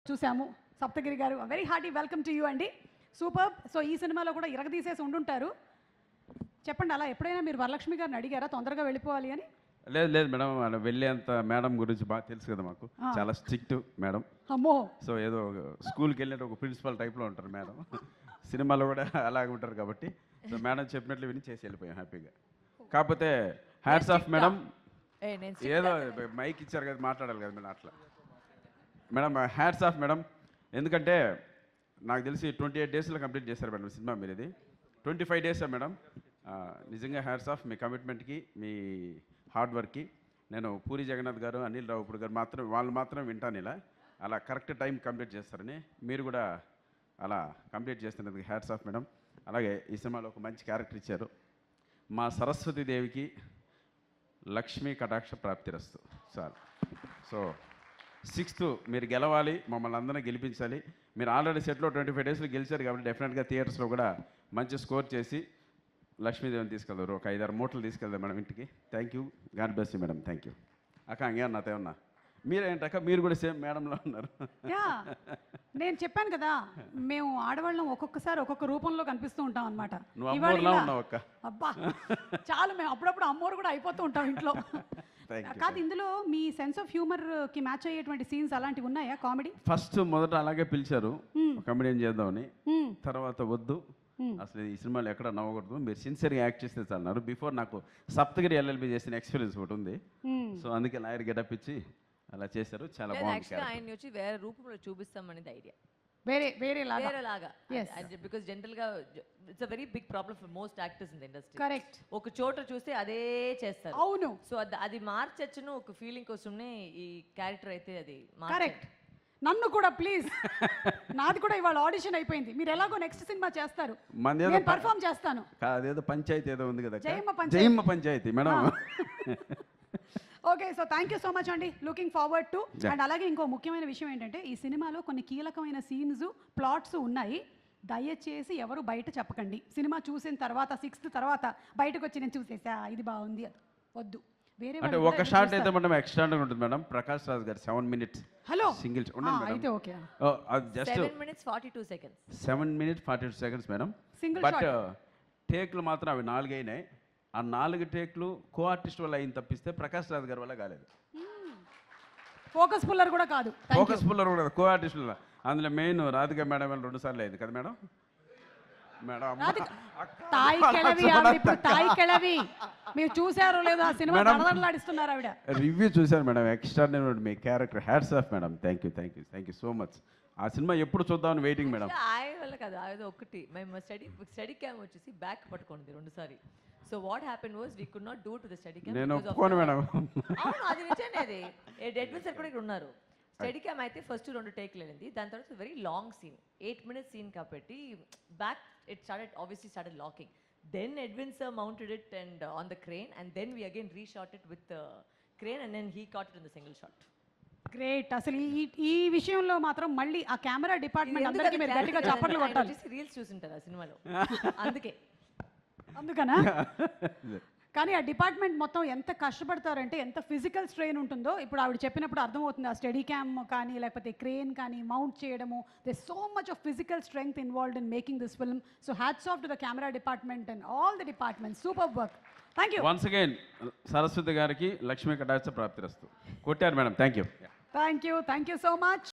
చూసాము. సప్తగిరి గారు very hearty welcome to you అండి. సూపర్. సో ఈ సినిమాలో కూడా ఇరగదీసేసి ఉండుంటారు. చెప్పండి, అలా ఎప్పుడైనా మీరు వరలక్ష్మి గారిని అడిగారా తొందరగా వెళ్ళిపోవాలి అని? లేదు లేదు మేడం, అలా వెళ్ళేంత మేడం గురించి బాగా తెలుసు కదా మాకు. చాలా స్ట్రిక్ట్ మేడం. అమ్మో. సో ఏదో స్కూల్కి వెళ్ళినట్టు ఒక ప్రిన్సిపల్ టైప్లో ఉంటారు మేడం. సినిమాలో కూడా అలాగే ఉంటారు కాబట్టి సో మేడం చెప్పినట్లు విని చేసి వెళ్ళిపోయాం హ్యాపీగా. కాకపోతే హ్యాట్స్ ఆఫ్ మేడం. ఏదో మైక్ ఇచ్చారు కదా, మాట్లాడాలి కదా మేడం. అట్లా మేడం హ్యాట్స్ ఆఫ్ మేడం. ఎందుకంటే నాకు తెలిసి 28 డేస్లో కంప్లీట్ చేశారు మేడం సినిమా. మీరు ఇది 25 డేసా మేడం? నిజంగా హ్యాట్స్ ఆఫ్ మీ కమిట్మెంట్కి, మీ హార్డ్ వర్క్కి. నేను పూరి జగన్నాథ్ గారు, అనిల్ రావుపూడి గారు వాళ్ళు మాత్రం వింటాను ఇలా. అలా కరెక్ట్ టైం కంప్లీట్ చేస్తారని, మీరు కూడా అలా కంప్లీట్ చేస్తున్నందుకు హ్యాట్స్ ఆఫ్ మేడం. అలాగే ఈ సినిమాలో ఒక మంచి క్యారెక్టర్ ఇచ్చారు. మా సరస్వతీదేవికి లక్ష్మీ కటాక్ష ప్రాప్తిరస్తు సార్. సో 6th మీరు గెలవాలి, మమ్మల్ని అందరినీ గెలిపించాలి. మీరు ఆల్రెడీ సెట్లో 25 డేస్లో గెలిచారు కాబట్టి డెఫినెట్గా థియేటర్స్లో కూడా మంచి స్కోర్ చేసి లక్ష్మీదేవిని తీసుకెళ్తారు. ఒక 5-6 మూటలు తీసుకెళ్దాం మేడం ఇంటికి. Thank you, God bless you madam. Thank you అక్క. అంగే నాతో ఏమన్నా మీరేంటక్క, మీరు కూడా సేమ్ మేడంలో ఉన్నారు. నేను చెప్పాను కదా, మేము ఆడవాళ్ళం ఒక్కొక్కసారి ఒక్కొక్క రూపంలో కనిపిస్తూ ఉంటాం అనమాట. అబ్బా చాలు, మేము అప్పుడప్పుడు అమ్మోరు కూడా అయిపోతూ ఉంటాం ఇంట్లో. కాదు, ఇందులో మీ సెన్స్ ఆఫ్ హ్యూమర్ కి మ్యాచ్ అయ్యేటువంటి సీన్స్ అలాంటివి ఉన్నాయా? కామెడీ ఫస్ట్ మొదట అలాగే పిలిచారు కామెడీ చేద్దామని, తర్వాత వద్దు అసలు ఈ సినిమాలో ఎక్కడ నవ్వకూడదు, మీరు సిన్సియర్గా యాక్ట్ చేస్తే చాలన్నారు. బిఫోర్ నాకు సప్తగిరి ఎల్ఎల్బి చేసిన ఎక్స్పీరియన్స్ ఒకటి ఉంది. సో అందుకే లాయర్ గెటప్ ఇచ్చి అలా చేశారు. చాలా బాగుంది. ఆయన వచ్చి వేరే రూపంలో చూపిస్తామనేది ఐడియా. వేరేలాగా బికాస్ జనరల్ గా it's a very big problem for most actors in the industry. Correct. ఒక చోట చూస్తే అదే చేస్తారు. అవును. సో అది మార్చచ్చును ఒక ఫీలింగ్ కోసమే ఈ క్యారెక్టర్ అయితే అది కరెక్ట్. నన్ను కూడా ప్లీజ్, నాది కూడా ఇవాళ ఆడిషన్ అయిపోయింది. మీరు ఎలాగో నెక్స్ట్ సినిమా చేస్తారు, నేను పర్ఫామ్ చేస్తాను. అదేదో పంచాయతీ ఏదో ఉంది కదా, జయమ్మ పంచాయతీ madam. Okay, so thank you so much అండి. Looking forward to. అండ్ అలాగే ఇంకో ముఖ్యమైన విషయం ఏంటంటే, ఈ సినిమాలో కొన్ని కీలకమైన సీన్స్, ప్లాట్స్ ఉన్నాయి. దయచేసి ఎవరు బయట చెప్పకండి. సినిమా చూసిన తర్వాత 6th తర్వాత బయటకు వచ్చి నేను చూసేసా ఇది బాగుంది అది వద్దు. అంటే ఒక షాట్ అయితే మేడం ఎక్స్ట్రాగా ఉంటుంది మేడం. ప్రకాష్ రాజ్ గారు 7 minutes హలో సింగిల్ అయితే okay. Just 7 minutes 42 seconds. 7 minutes 42 seconds madam. But టేక్లు మాత్రం అవి 4 అయినాయి. ఆ 4 టేక్లు కో ఆర్టిస్ట్ వల్ల అయిన తప్పిస్తే ప్రకాష్ రాజ్ గారి వల్ల కాలేదు. ఫోకస్ పుల్లర్ కూడా కాదు, ఫోకస్ పుల్లర్ కూడా కో ఆర్టిస్ట్ వల్ల. అందులో మెయిన్ రాధిక మేడం వల్ల 2 సార్లు అయింది కదా మేడం. మేడం తాయి కెళవి మీరు చూసారో లేదో ఆ సినిమా దడదడలాడిస్తున్నారు ఆవిడ. రివ్యూ చూశారు madam, extraordinary me character. Hats off madam. Thank you so much. ఆ సినిమా ఎప్పుడు చూద్దామని వెయిటింగ్ మేడం. ఆయన వల్ల కాదు, అది ఒకటి మేము స్టడీ క్యామ్ వచ్చేసి బ్యాక్ పట్టుకోండి 2 సారి. So what happen was we could not do to the study cam. నేను ఒప్పుకోను మేడం. అవును, అది నిజమే. అది ఎడ్విన్ సార్ కూడా ఇక్కడ ఉన్నారు. స్టడీ క్యామ్ అయితే ఫస్ట్ 2 టేక్లు వెళ్ళింది. దాని తర్వాత very long scene, 8 minutes scene కాబట్టి back it started locking. Then Edwin sir mounted it and on the crane and then we again reshot it with crane and then he caught it in the single shot. Great. అసలు ఈ విషయంలో మాత్రం మళ్ళీ ఆ camera department అందరికీ మీరు గట్టిగా చప్పట్లు కొట్టాలి. రీల్స్ చూసింటారు ఆ సినిమాలో, అందుకనా? కానీ ఆ డిపార్ట్మెంట్ మొత్తం ఎంత కష్టపడతారంటే, ఎంత ఫిజికల్ స్ట్రెయిన్ ఉంటుందో ఇప్పుడు ఆవిడ చెప్పినప్పుడు అర్థమవుతుంది. ఆ స్టడీ క్యామ్ కానీ లేకపోతే క్రేన్ కానీ మౌంట్ చేయడము, they so much of physical strength involved in making this film. So hats off to the camera department and all the departments. Super work. Thank you once again. Saraswati గారికి లక్ష్మీ కటాక్ష ప్రాప్తిరస్తు. కొట్టారు madam. Thank you so much.